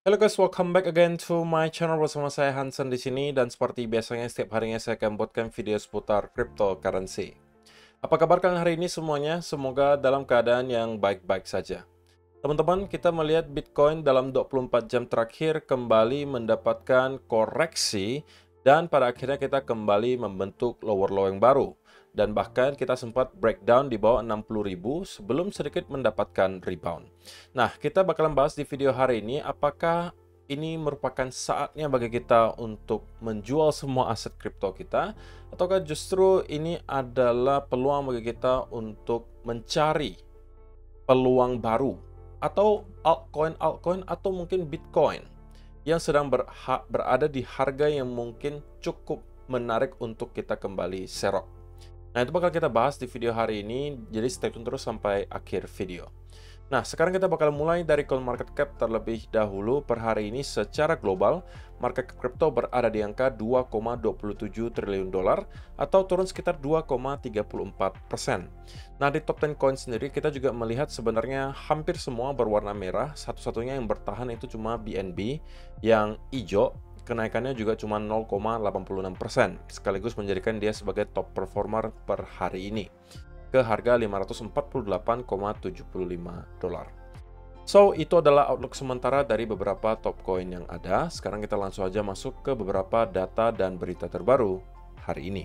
Hello guys, welcome back again to my channel bersama saya Hansen di sini dan seperti biasanya setiap harinya saya akan buatkan video seputar cryptocurrency. Apa kabar kalian hari ini semuanya? Semoga dalam keadaan yang baik-baik saja. Teman-teman, kita melihat Bitcoin dalam 24 jam terakhir kembali mendapatkan koreksi dan pada akhirnya kita kembali membentuk lower low yang baru. Dan bahkan kita sempat breakdown di bawah 60.000 sebelum sedikit mendapatkan rebound. Nah, kita bakalan bahas di video hari ini apakah ini merupakan saatnya bagi kita untuk menjual semua aset kripto kita, ataukah justru ini adalah peluang bagi kita untuk mencari peluang baru atau altcoin atau mungkin Bitcoin yang sedang berada di harga yang mungkin cukup menarik untuk kita kembali serok. Nah, itu bakal kita bahas di video hari ini, jadi stay tune terus sampai akhir video. Nah, sekarang kita bakal mulai dari CoinMarketCap terlebih dahulu. Per hari ini secara global, market cap kripto berada di angka 2,27 triliun dolar atau turun sekitar 2,34%. Nah, di top 10 coin sendiri kita juga melihat sebenarnya hampir semua berwarna merah. Satu-satunya yang bertahan itu cuma BNB yang hijau. Kenaikannya juga cuma 0,86%, sekaligus menjadikan dia sebagai top performer per hari ini ke harga 548,75 dolar. So, itu adalah outlook sementara dari beberapa top coin yang ada. Sekarang kita langsung aja masuk ke beberapa data dan berita terbaru hari ini.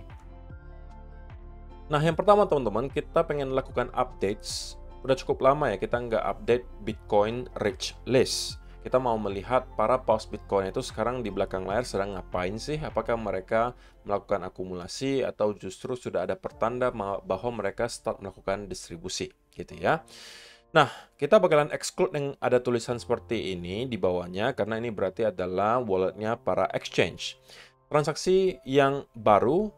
Nah, yang pertama teman-teman, kita pengen lakukan updates. Udah cukup lama ya kita nggak update Bitcoin Rich List. Kita mau melihat para paus Bitcoin itu sekarang di belakang layar sedang ngapain sih? Apakah mereka melakukan akumulasi atau justru sudah ada pertanda bahwa mereka start melakukan distribusi gitu ya. Nah, kita bakalan exclude yang ada tulisan seperti ini di bawahnya karena ini berarti adalah walletnya para exchange. Transaksi yang baru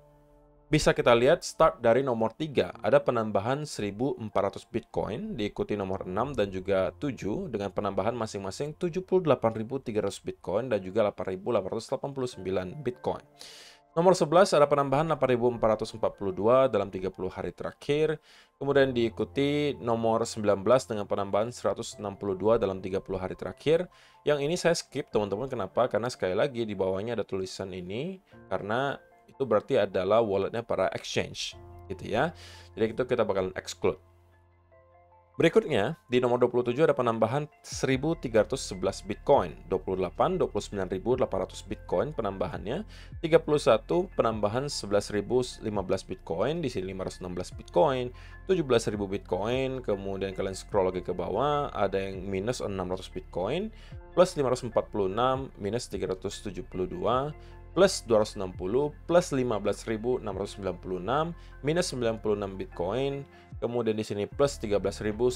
bisa kita lihat start dari nomor 3, ada penambahan 1.400 Bitcoin, diikuti nomor 6 dan juga 7 dengan penambahan masing-masing 78.300 Bitcoin dan juga 8.889 Bitcoin. Nomor 11 ada penambahan 8.442 dalam 30 hari terakhir, kemudian diikuti nomor 19 dengan penambahan 162 dalam 30 hari terakhir. Yang ini saya skip teman-teman, kenapa? Karena sekali lagi di bawahnya ada tulisan ini, karena itu berarti adalah walletnya para exchange gitu ya. Jadi itu kita bakalan exclude. Berikutnya di nomor 27 ada penambahan 1.311 Bitcoin, 28 29.800 Bitcoin penambahannya, 31 penambahan 11.015 Bitcoin, di sini 516 Bitcoin, 17.000 Bitcoin, kemudian kalian scroll lagi ke bawah ada yang minus 600 Bitcoin, plus 546 minus 372 plus 260, plus 15.696, minus 96 Bitcoin, kemudian di sini plus 13.900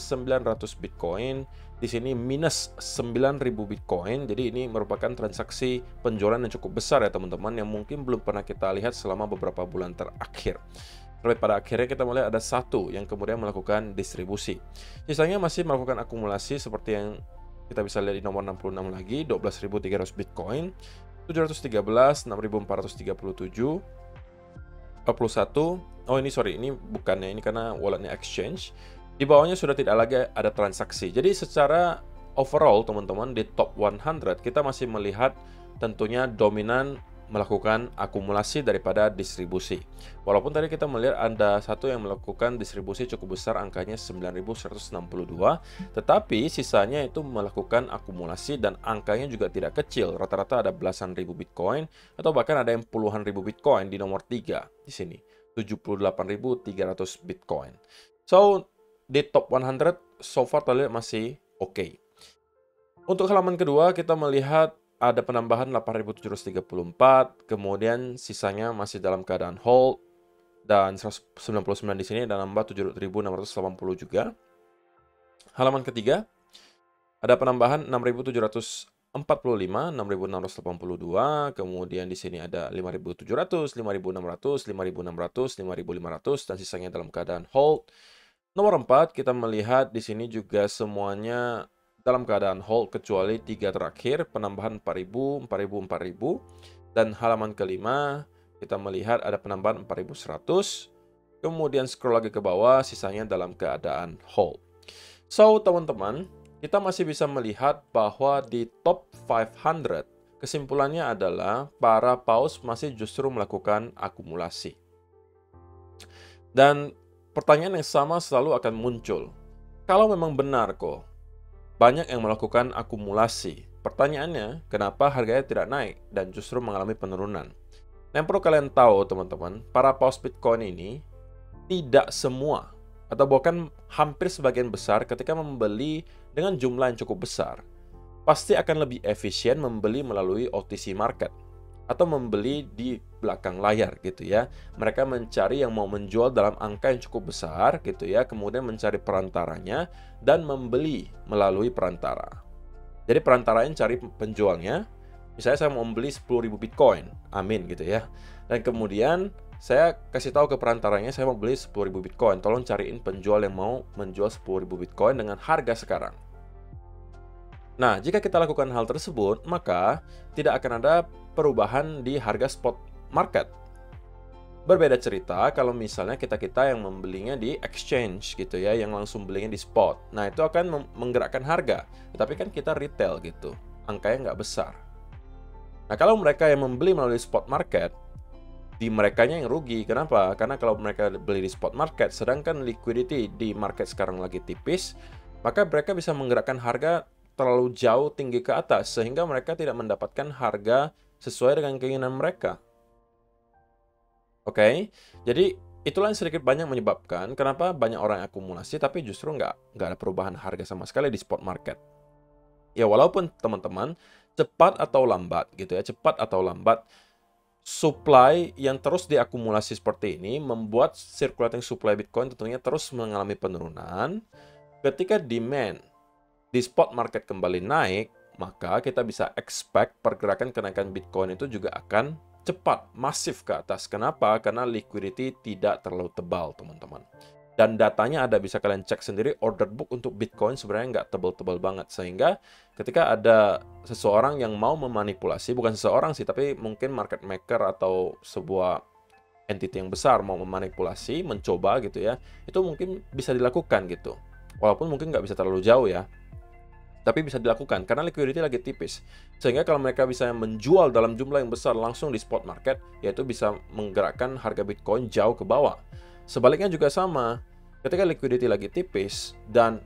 Bitcoin, di sini minus 9.000 Bitcoin. Jadi ini merupakan transaksi penjualan yang cukup besar ya teman-teman, yang mungkin belum pernah kita lihat selama beberapa bulan terakhir. Sampai pada akhirnya kita melihat ada satu yang kemudian melakukan distribusi. Sisanya masih melakukan akumulasi seperti yang kita bisa lihat di nomor 66 lagi, 12.300 Bitcoin, 713, 6.437, 41. Oh ini sorry, ini bukannya, ini karena walletnya exchange. Di bawahnya sudah tidak lagi ada transaksi. Jadi secara overall teman-teman di top 100 kita masih melihat tentunya dominan melakukan akumulasi daripada distribusi. Walaupun tadi kita melihat ada satu yang melakukan distribusi cukup besar, angkanya 9.162, tetapi sisanya itu melakukan akumulasi dan angkanya juga tidak kecil. Rata-rata ada belasan ribu Bitcoin atau bahkan ada yang puluhan ribu Bitcoin di nomor 3 di sini, 78.300 Bitcoin. So, di top 100 so far terlihat masih oke. Untuk halaman kedua kita melihat ada penambahan 8.734, kemudian sisanya masih dalam keadaan hold, dan 199 di sini dan nambah 7.680 juga. Halaman ketiga ada penambahan 6.745, 6.682, kemudian di sini ada 5.700, 5.600, 5.600, 5.500 dan sisanya dalam keadaan hold. Nomor 4 kita melihat di sini juga semuanya dalam keadaan hold kecuali 3 terakhir, penambahan 4.000, 4.000, 4.000. Dan halaman kelima kita melihat ada penambahan 4.100. Kemudian scroll lagi ke bawah, sisanya dalam keadaan hold. So teman-teman, kita masih bisa melihat bahwa di top 500, kesimpulannya adalah para paus masih justru melakukan akumulasi. Dan pertanyaan yang sama selalu akan muncul. Kalau memang benar kok, banyak yang melakukan akumulasi. Pertanyaannya, kenapa harganya tidak naik dan justru mengalami penurunan? Yang perlu kalian tahu, teman-teman, para paus Bitcoin ini tidak semua, atau bahkan hampir sebagian besar ketika membeli dengan jumlah yang cukup besar, pasti akan lebih efisien membeli melalui OTC market atau membeli di belakang layar gitu ya. Mereka mencari yang mau menjual dalam angka yang cukup besar gitu ya, kemudian mencari perantaranya dan membeli melalui perantara. Jadi perantara yang cari penjualnya, misalnya saya mau membeli 10.000 Bitcoin, amin gitu ya. Dan kemudian saya kasih tahu ke perantaranya saya mau beli 10.000 Bitcoin, tolong cariin penjual yang mau menjual 10.000 Bitcoin dengan harga sekarang. Nah, jika kita lakukan hal tersebut, maka tidak akan ada perubahan di harga spot market. Berbeda cerita kalau misalnya kita-kita yang membelinya di exchange gitu ya, yang langsung belinya di spot. Nah, itu akan menggerakkan harga. Tetapi kan kita retail gitu, angkanya nggak besar. Nah, kalau mereka yang membeli melalui spot market, di merekanya yang rugi. Kenapa? Karena kalau mereka beli di spot market, sedangkan liquidity di market sekarang lagi tipis, maka mereka bisa menggerakkan harga terlalu jauh tinggi ke atas, sehingga mereka tidak mendapatkan harga sesuai dengan keinginan mereka. Oke, jadi itulah yang sedikit banyak menyebabkan kenapa banyak orang yang akumulasi, tapi justru nggak ada perubahan harga sama sekali di spot market. Ya, walaupun teman-teman, cepat atau lambat gitu ya, cepat atau lambat, supply yang terus diakumulasi seperti ini membuat circulating supply Bitcoin tentunya terus mengalami penurunan. Ketika demand di spot market kembali naik, maka kita bisa expect pergerakan kenaikan Bitcoin itu juga akan cepat, masif ke atas. Kenapa? Karena liquidity tidak terlalu tebal, teman-teman. Dan datanya ada, bisa kalian cek sendiri, order book untuk Bitcoin sebenarnya nggak tebal-tebal banget. Sehingga ketika ada seseorang yang mau memanipulasi, bukan seseorang sih, tapi mungkin market maker atau sebuah entity yang besar mau memanipulasi, mencoba gitu ya, itu mungkin bisa dilakukan gitu. Walaupun mungkin nggak bisa terlalu jauh ya, tapi bisa dilakukan karena liquidity lagi tipis. Sehingga kalau mereka bisa menjual dalam jumlah yang besar langsung di spot market, yaitu bisa menggerakkan harga Bitcoin jauh ke bawah. Sebaliknya juga sama, ketika liquidity lagi tipis dan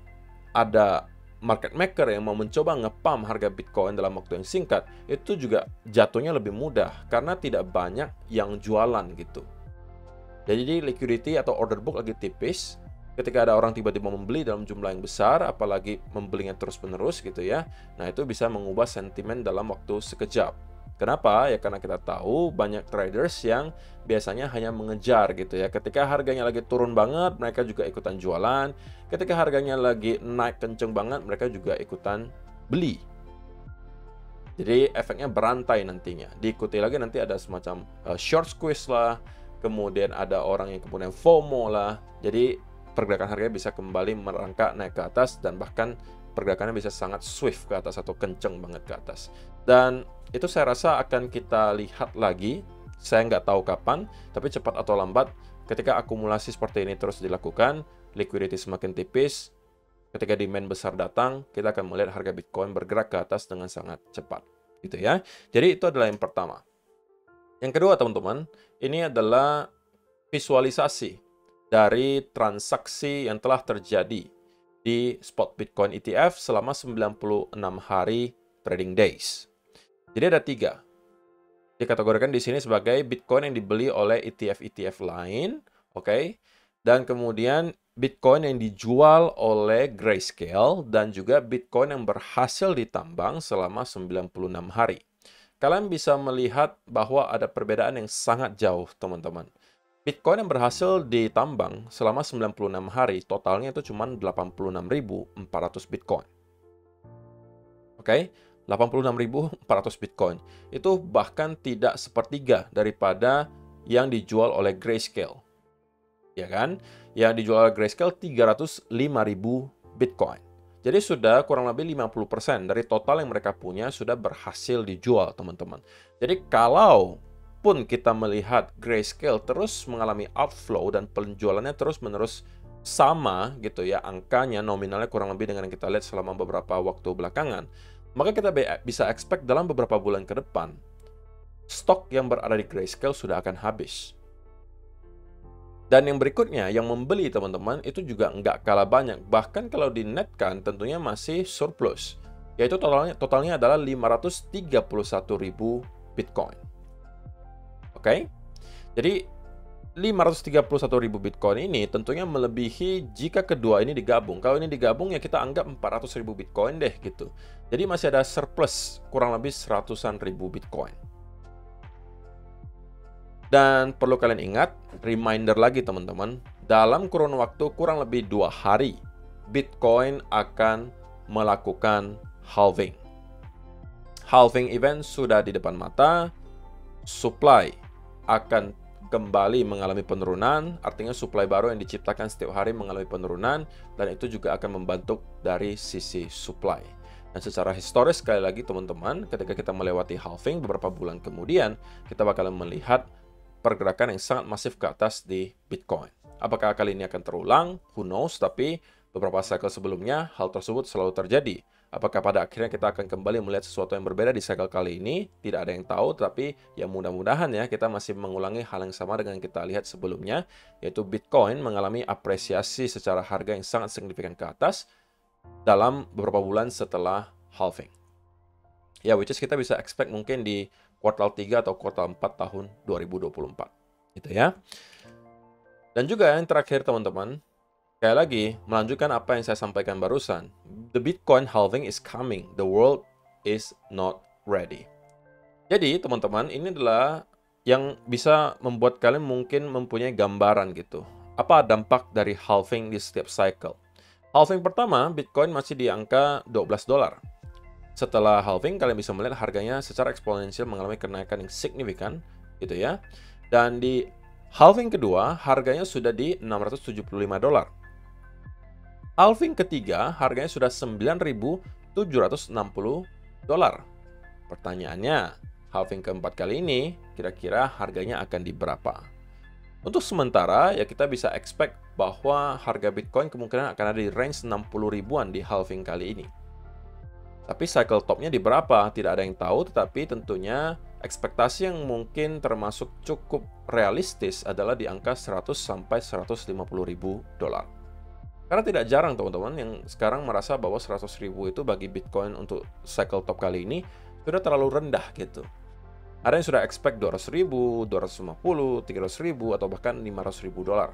ada market maker yang mau mencoba ngepump harga Bitcoin dalam waktu yang singkat, itu juga jatuhnya lebih mudah karena tidak banyak yang jualan gitu. Jadi liquidity atau order book lagi tipis. Ketika ada orang tiba-tiba membeli dalam jumlah yang besar, apalagi membelinya terus-menerus gitu ya, nah itu bisa mengubah sentimen dalam waktu sekejap. Kenapa? Ya karena kita tahu banyak traders yang biasanya hanya mengejar gitu ya. Ketika harganya lagi turun banget, mereka juga ikutan jualan. Ketika harganya lagi naik kenceng banget, mereka juga ikutan beli. Jadi efeknya berantai nantinya. Diikuti lagi nanti ada semacam short squeeze lah, kemudian ada orang yang kemudian FOMO lah. Jadi pergerakan harganya bisa kembali merangkak naik ke atas dan bahkan pergerakannya bisa sangat swift ke atas atau kenceng banget ke atas. Dan itu saya rasa akan kita lihat lagi, saya nggak tahu kapan, tapi cepat atau lambat ketika akumulasi seperti ini terus dilakukan, liquidity semakin tipis, ketika demand besar datang, kita akan melihat harga Bitcoin bergerak ke atas dengan sangat cepat. Gitu ya. Jadi itu adalah yang pertama. Yang kedua teman-teman, ini adalah visualisasi dari transaksi yang telah terjadi di spot Bitcoin ETF selama 96 hari trading days. Jadi ada 3. Dikategorikan di sini sebagai Bitcoin yang dibeli oleh ETF-ETF lain, oke? Dan kemudian Bitcoin yang dijual oleh Grayscale dan juga Bitcoin yang berhasil ditambang selama 96 hari. Kalian bisa melihat bahwa ada perbedaan yang sangat jauh, teman-teman. Bitcoin yang berhasil ditambang selama 96 hari, totalnya itu cuma 86.400 Bitcoin. Oke, 86.400 Bitcoin. Itu bahkan tidak sepertiga daripada yang dijual oleh Grayscale. Ya kan? Yang dijual oleh Grayscale 305.000 Bitcoin. Jadi sudah kurang lebih 50% dari total yang mereka punya sudah berhasil dijual, teman-teman. Jadi kalau pun kita melihat Grayscale terus mengalami outflow dan penjualannya terus-menerus sama gitu ya, angkanya nominalnya kurang lebih dengan yang kita lihat selama beberapa waktu belakangan, maka kita bisa expect dalam beberapa bulan ke depan, stok yang berada di Grayscale sudah akan habis. Dan yang berikutnya, yang membeli teman-teman itu juga nggak kalah banyak. Bahkan kalau dinetkan tentunya masih surplus. Yaitu totalnya adalah 531.000 Bitcoin. Oke? Jadi 531.000 Bitcoin ini tentunya melebihi jika kedua ini digabung. Kalau ini digabung ya kita anggap 400.000 Bitcoin deh gitu. Jadi masih ada surplus kurang lebih 100-an ribu Bitcoin. Dan perlu kalian ingat, reminder lagi teman-teman, dalam kurun waktu kurang lebih 2 hari, Bitcoin akan melakukan halving. Halving event sudah di depan mata, supply akan kembali mengalami penurunan, artinya supply baru yang diciptakan setiap hari mengalami penurunan, dan itu juga akan membantu dari sisi supply. Dan secara historis sekali lagi teman-teman, ketika kita melewati halving beberapa bulan kemudian, kita bakalan melihat pergerakan yang sangat masif ke atas di Bitcoin. Apakah kali ini akan terulang? Who knows, tapi beberapa cycle sebelumnya hal tersebut selalu terjadi. Apakah pada akhirnya kita akan kembali melihat sesuatu yang berbeda di cycle kali ini? Tidak ada yang tahu, tapi ya mudah-mudahan ya kita masih mengulangi hal yang sama dengan yang kita lihat sebelumnya, yaitu Bitcoin mengalami apresiasi secara harga yang sangat signifikan ke atas dalam beberapa bulan setelah halving. Ya, which is kita bisa expect mungkin di kuartal 3 atau kuartal 4 tahun 2024. Gitu ya. Dan juga yang terakhir teman-teman, sekali lagi melanjutkan apa yang saya sampaikan barusan. The Bitcoin halving is coming. The world is not ready. Jadi teman-teman, ini adalah yang bisa membuat kalian mungkin mempunyai gambaran gitu. Apa dampak dari halving di setiap cycle? Halving pertama, Bitcoin masih di angka $12. Setelah halving, kalian bisa melihat harganya secara eksponensial mengalami kenaikan yang signifikan, gitu ya. Dan di halving kedua, harganya sudah di $675. Halving ketiga, harganya sudah $9.760. Pertanyaannya, halving keempat kali ini, kira-kira harganya akan di berapa? Untuk sementara, ya kita bisa expect bahwa harga Bitcoin kemungkinan akan ada di range 60 ribuan di halving kali ini. Tapi cycle topnya di berapa? Tidak ada yang tahu, tetapi tentunya ekspektasi yang mungkin termasuk cukup realistis adalah di angka 100 sampai 150 ribu dolar. Karena tidak jarang teman-teman yang sekarang merasa bahwa 100 ribu itu bagi Bitcoin untuk cycle top kali ini sudah terlalu rendah gitu. Ada yang sudah expect 200 ribu, 250, 300 ribu, atau bahkan 500 ribu dolar.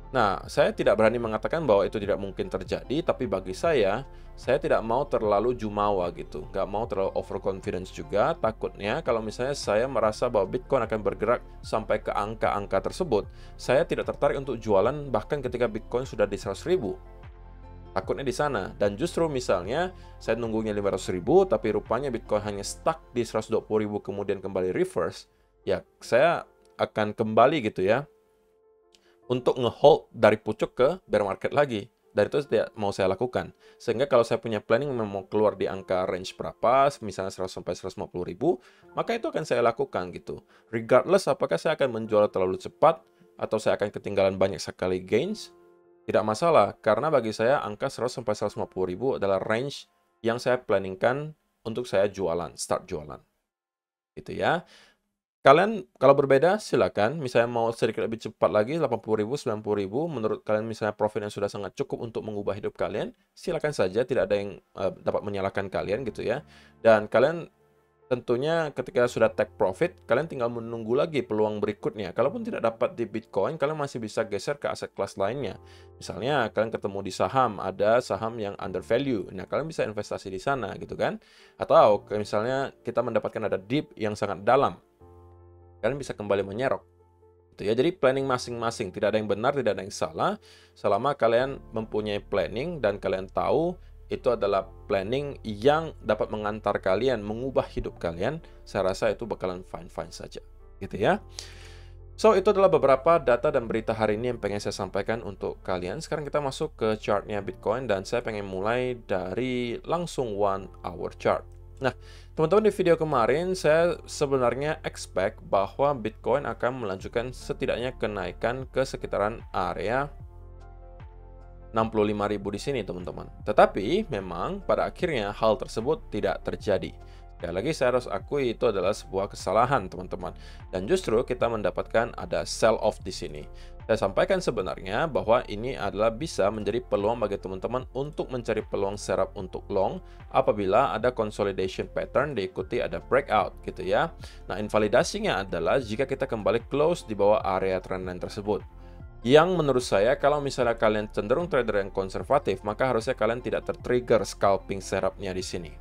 Nah, saya tidak berani mengatakan bahwa itu tidak mungkin terjadi, tapi bagi saya tidak mau terlalu jumawa gitu. Nggak mau terlalu overconfidence juga, takutnya kalau misalnya saya merasa bahwa Bitcoin akan bergerak sampai ke angka-angka tersebut, saya tidak tertarik untuk jualan bahkan ketika Bitcoin sudah di 100 ribu. Takutnya di sana. Dan justru misalnya, saya nunggunya 500 ribu, tapi rupanya Bitcoin hanya stuck di 120 ribu kemudian kembali reverse, ya saya akan kembali gitu ya, untuk nge-hold dari pucuk ke bear market lagi. Dari itu tidak mau saya lakukan. Sehingga kalau saya punya planning mau keluar di angka range berapa, misalnya 100 sampai 150 ribu, maka itu akan saya lakukan gitu. Regardless apakah saya akan menjual terlalu cepat, atau saya akan ketinggalan banyak sekali gains, tidak masalah. Karena bagi saya angka 100 sampai 150 ribu adalah range yang saya planningkan untuk saya jualan, start jualan. Gitu ya. Kalian kalau berbeda silakan, misalnya mau sedikit lebih cepat lagi 80.000, 90.000, menurut kalian misalnya profit yang sudah sangat cukup untuk mengubah hidup kalian, silakan saja, tidak ada yang dapat menyalahkan kalian gitu ya. Dan kalian tentunya ketika sudah take profit, kalian tinggal menunggu lagi peluang berikutnya. Kalaupun tidak dapat di Bitcoin, kalian masih bisa geser ke aset kelas lainnya. Misalnya kalian ketemu di saham, ada saham yang undervalue. Nah, kalian bisa investasi di sana gitu kan. Atau misalnya kita mendapatkan ada dip yang sangat dalam, kalian bisa kembali menyerok. Gitu ya. Jadi planning masing-masing, tidak ada yang benar, tidak ada yang salah. Selama kalian mempunyai planning dan kalian tahu itu adalah planning yang dapat mengantar kalian, mengubah hidup kalian, saya rasa itu bakalan fine-fine saja. Gitu ya. So, itu adalah beberapa data dan berita hari ini yang pengen saya sampaikan untuk kalian. Sekarang kita masuk ke chartnya Bitcoin dan saya pengen mulai dari langsung 1 hour chart. Nah, teman-teman, di video kemarin saya sebenarnya expect bahwa Bitcoin akan melanjutkan setidaknya kenaikan ke sekitaran area 65.000 di sini, teman-teman. Tetapi memang pada akhirnya hal tersebut tidak terjadi. Sekali lagi saya harus akui itu adalah sebuah kesalahan, teman-teman. Dan justru kita mendapatkan ada sell off di sini. Saya sampaikan sebenarnya bahwa ini adalah bisa menjadi peluang bagi teman-teman untuk mencari peluang serap untuk long apabila ada consolidation pattern diikuti ada breakout gitu ya. Nah, invalidasinya adalah jika kita kembali close di bawah area trendline tersebut. Yang menurut saya kalau misalnya kalian cenderung trader yang konservatif, maka harusnya kalian tidak tertrigger scalping serapnya di sini.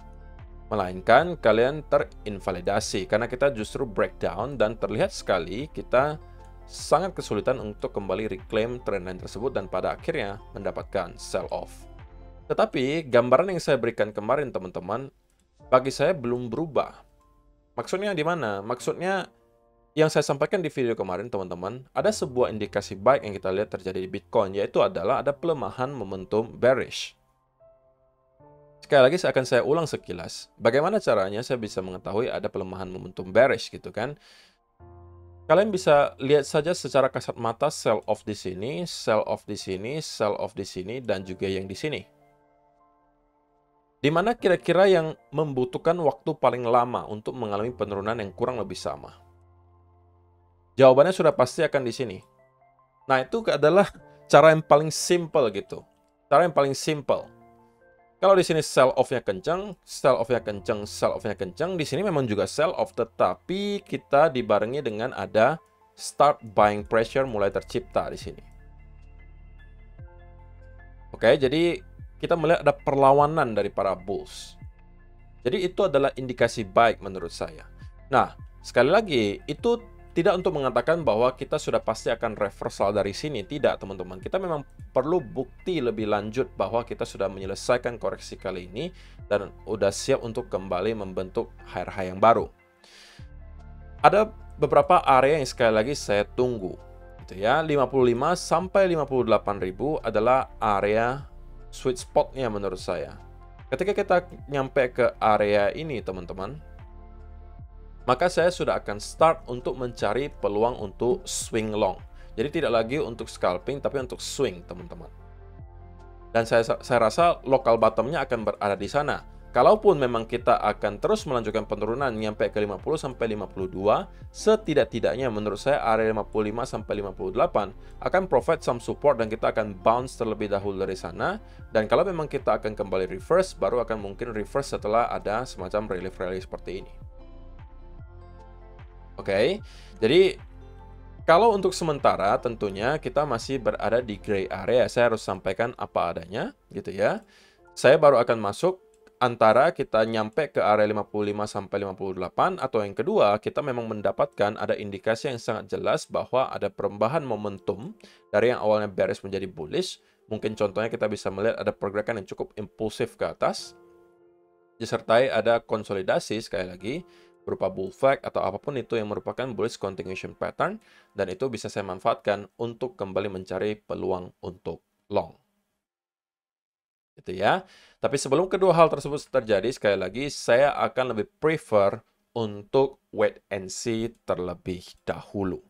Melainkan kalian terinvalidasi karena kita justru breakdown dan terlihat sekali kita sangat kesulitan untuk kembali reclaim trendline tersebut dan pada akhirnya mendapatkan sell off. Tetapi gambaran yang saya berikan kemarin teman-teman, bagi saya belum berubah. Maksudnya di mana? Maksudnya yang saya sampaikan di video kemarin teman-teman, ada sebuah indikasi baik yang kita lihat terjadi di Bitcoin, yaitu adalah ada pelemahan momentum bearish. Sekali lagi akan saya ulang sekilas, bagaimana caranya saya bisa mengetahui ada pelemahan momentum bearish gitu kan. Kalian bisa lihat saja secara kasat mata sell off di sini, sell off di sini, sell off di sini, dan juga yang di sini. Di mana kira-kira yang membutuhkan waktu paling lama untuk mengalami penurunan yang kurang lebih sama? Jawabannya sudah pasti akan di sini. Nah, itu adalah cara yang paling simple gitu. Cara yang paling simple. Kalau di sini sell off-nya kencang, sell off-nya kencang, sell off-nya kencang, di sini memang juga sell off, tetapi kita dibarengi dengan ada start buying pressure mulai tercipta di sini. Oke, jadi kita melihat ada perlawanan dari para bulls. Jadi itu adalah indikasi baik menurut saya. Nah, sekali lagi, itu tidak untuk mengatakan bahwa kita sudah pasti akan reversal dari sini. Tidak, teman-teman. Kita memang perlu bukti lebih lanjut bahwa kita sudah menyelesaikan koreksi kali ini dan udah siap untuk kembali membentuk higher high yang baru. Ada beberapa area yang sekali lagi saya tunggu. Gitu ya, 55 sampai 58.000 adalah area sweet spot-nya menurut saya. Ketika kita nyampe ke area ini, teman-teman, maka saya sudah akan start untuk mencari peluang untuk swing long. Jadi tidak lagi untuk scalping, tapi untuk swing, teman-teman. Dan saya rasa local bottom-nya akan berada di sana. Kalaupun memang kita akan terus melanjutkan penurunan nyampe ke 50 sampai 52, setidak-tidaknya menurut saya area 55 sampai 58 akan provide some support dan kita akan bounce terlebih dahulu dari sana. Dan kalau memang kita akan kembali reverse, baru akan mungkin reverse setelah ada semacam relief rally seperti ini. Oke, jadi kalau untuk sementara tentunya kita masih berada di gray area. Saya harus sampaikan apa adanya gitu ya. Saya baru akan masuk antara kita nyampe ke area 55 sampai 58 atau yang kedua kita memang mendapatkan ada indikasi yang sangat jelas bahwa ada perubahan momentum dari yang awalnya bearish menjadi bullish. Mungkin contohnya kita bisa melihat ada pergerakan yang cukup impulsif ke atas disertai ada konsolidasi sekali lagi berupa bull flag atau apapun itu yang merupakan bullish continuation pattern dan itu bisa saya manfaatkan untuk kembali mencari peluang untuk long. Gitu ya. Tapi sebelum kedua hal tersebut terjadi, sekali lagi saya akan lebih prefer untuk wait and see terlebih dahulu.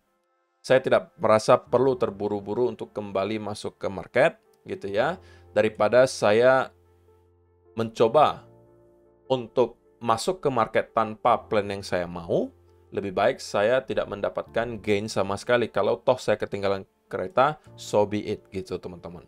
Saya tidak merasa perlu terburu-buru untuk kembali masuk ke market gitu ya, daripada saya mencoba untuk masuk ke market tanpa plan yang saya mau, lebih baik saya tidak mendapatkan gain sama sekali. Kalau toh saya ketinggalan kereta, so be it gitu teman-teman.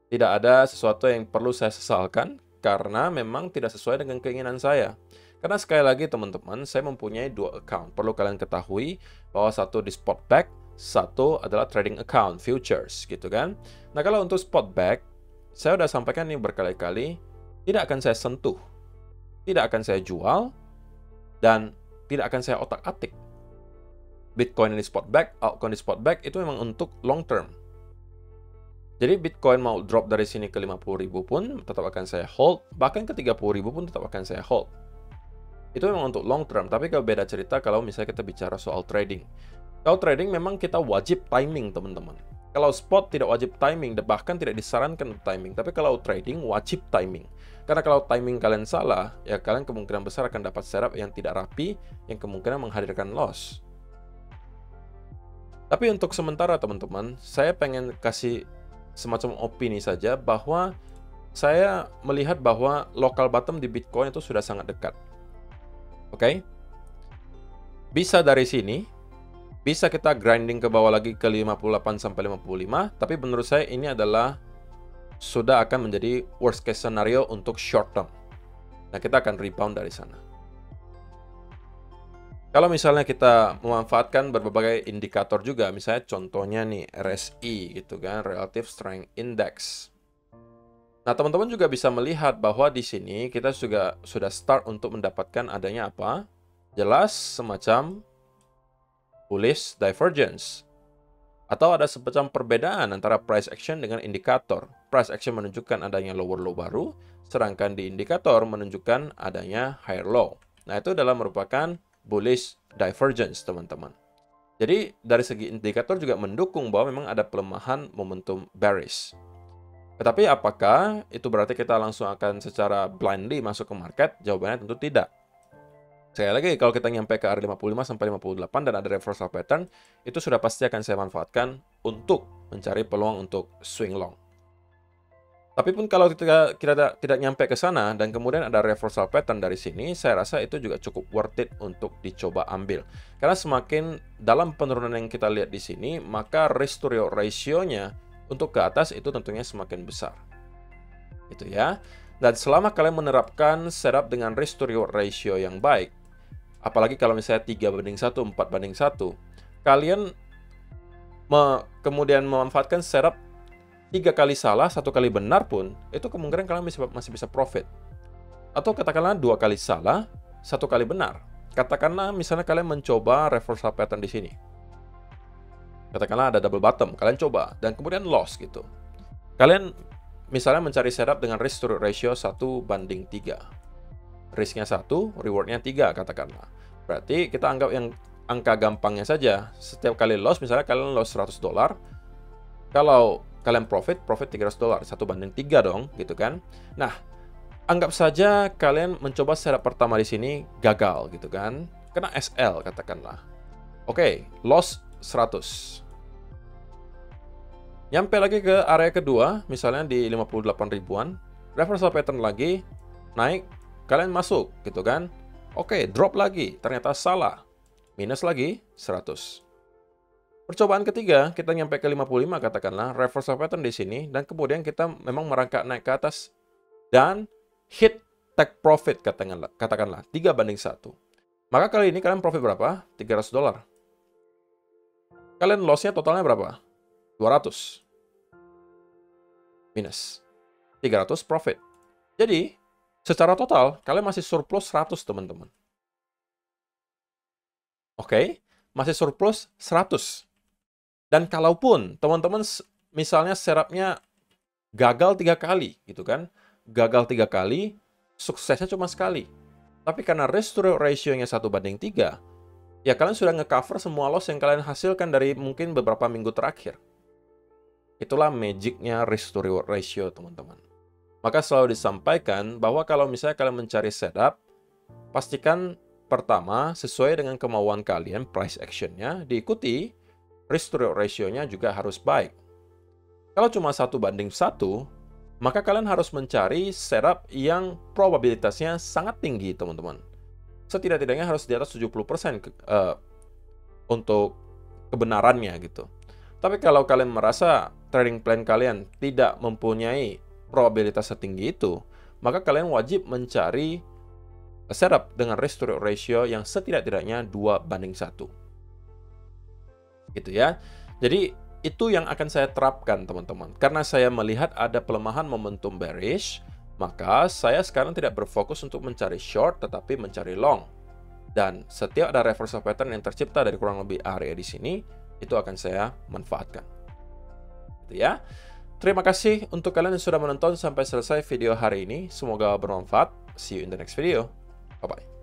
Tidak ada sesuatu yang perlu saya sesalkan karena memang tidak sesuai dengan keinginan saya. Karena sekali lagi teman-teman, saya mempunyai dua account. Perlu kalian ketahui bahwa satu di spot back, satu adalah trading account, futures gitu kan. Nah kalau untuk spot back, saya udah sampaikan ini berkali-kali, tidak akan saya sentuh. Tidak akan saya jual, dan tidak akan saya otak-atik. Bitcoin di spot back, altcoin di spot back, itu memang untuk long term. Jadi Bitcoin mau drop dari sini ke 50.000 pun tetap akan saya hold, bahkan ke 30.000 pun tetap akan saya hold. Itu memang untuk long term, tapi kalau beda cerita kalau misalnya kita bicara soal trading. Kalau trading memang kita wajib timing, teman-teman. Kalau spot tidak wajib timing, bahkan tidak disarankan untuk timing. Tapi kalau trading wajib timing. Karena kalau timing kalian salah, ya kalian kemungkinan besar akan dapat setup yang tidak rapi, yang kemungkinan menghadirkan loss. Tapi untuk sementara teman-teman, saya pengen kasih semacam opini saja bahwa saya melihat bahwa local bottom di Bitcoin itu sudah sangat dekat. Oke? Bisa dari sini, bisa kita grinding ke bawah lagi ke 58 sampai 55, tapi menurut saya ini adalah sudah akan menjadi worst case scenario untuk short term. Nah, kita akan rebound dari sana. Kalau misalnya kita memanfaatkan berbagai indikator juga, misalnya contohnya nih RSI gitu kan, Relative Strength Index. Nah, teman-teman juga bisa melihat bahwa di sini kita juga sudah start untuk mendapatkan adanya apa? Jelas semacam bullish divergence. Atau ada semacam perbedaan antara price action dengan indikator. Price action menunjukkan adanya lower low baru, sedangkan di indikator menunjukkan adanya higher low. Nah, itu adalah merupakan bullish divergence, teman-teman. Jadi, dari segi indikator juga mendukung bahwa memang ada pelemahan momentum bearish. Tetapi apakah itu berarti kita langsung akan secara blindly masuk ke market? Jawabannya tentu tidak. Sekali lagi, kalau kita nyampe ke area 55 sampai 58 dan ada reversal pattern, itu sudah pasti akan saya manfaatkan untuk mencari peluang untuk swing long. Tapi pun kalau kita tidak nyampe ke sana dan kemudian ada reversal pattern dari sini, saya rasa itu juga cukup worth it untuk dicoba ambil. Karena semakin dalam penurunan yang kita lihat di sini, maka risk to reward ratio-nya untuk ke atas itu tentunya semakin besar. Gitu ya. Dan selama kalian menerapkan setup dengan risk to reward ratio yang baik, apalagi kalau misalnya 3:1, 4:1, kalian kemudian memanfaatkan setup 3 kali salah, 1 kali benar pun, itu kemungkinan kalian masih bisa profit. Atau katakanlah 2 kali salah, 1 kali benar. Katakanlah misalnya kalian mencoba reversal pattern di sini. Katakanlah ada double bottom, kalian coba, dan kemudian loss gitu. Kalian misalnya mencari setup dengan risk to reward ratio 1:3. Risknya 1, rewardnya 3 katakanlah. Berarti kita anggap yang angka gampangnya saja. Setiap kali loss, misalnya kalian loss $100, kalau kalian profit $300, 1:3 dong, gitu kan. Nah, anggap saja kalian mencoba setup pertama di sini gagal, gitu kan. Kena SL, katakanlah. Oke, loss 100. Nyampe lagi ke area kedua, misalnya di 58 ribuan, reversal pattern lagi, naik, kalian masuk, gitu kan. Oke, drop lagi, ternyata salah. Minus lagi, 100. Percobaan ketiga, kita nyampe ke 55 katakanlah, reversal pattern di sini, dan kemudian kita memang merangkak naik ke atas, dan hit take profit katakanlah 3:1. Maka kali ini kalian profit berapa? $300. Kalian loss-nya totalnya berapa? 200. Minus. 300 profit. Jadi, secara total, kalian masih surplus 100, teman-teman. Oke, masih surplus 100. Dan kalaupun teman-teman misalnya setupnya gagal 3 kali, gitu kan. Gagal 3 kali, suksesnya cuma sekali. Tapi karena risk to reward ratio-nya 1:3, ya kalian sudah nge-cover semua loss yang kalian hasilkan dari mungkin beberapa minggu terakhir. Itulah magic-nya risk to reward ratio, teman-teman. Maka selalu disampaikan bahwa kalau misalnya kalian mencari setup, pastikan pertama sesuai dengan kemauan kalian, price action-nya, diikuti risk to reward ratio-nya juga harus baik. Kalau cuma 1:1, maka kalian harus mencari setup yang probabilitasnya sangat tinggi, teman-teman. Setidak-tidaknya harus di atas 70% untuk kebenarannya gitu. Tapi kalau kalian merasa trading plan kalian tidak mempunyai probabilitas setinggi itu, maka kalian wajib mencari setup dengan risk to reward ratio yang setidak-tidaknya 2:1. Gitu ya. Jadi itu yang akan saya terapkan, teman-teman. Karena saya melihat ada pelemahan momentum bearish, maka saya sekarang tidak berfokus untuk mencari short, tetapi mencari long. Dan setiap ada reversal pattern yang tercipta dari kurang lebih area di sini, itu akan saya manfaatkan. Gitu ya. Terima kasih untuk kalian yang sudah menonton sampai selesai video hari ini. Semoga bermanfaat. See you in the next video. Bye-bye.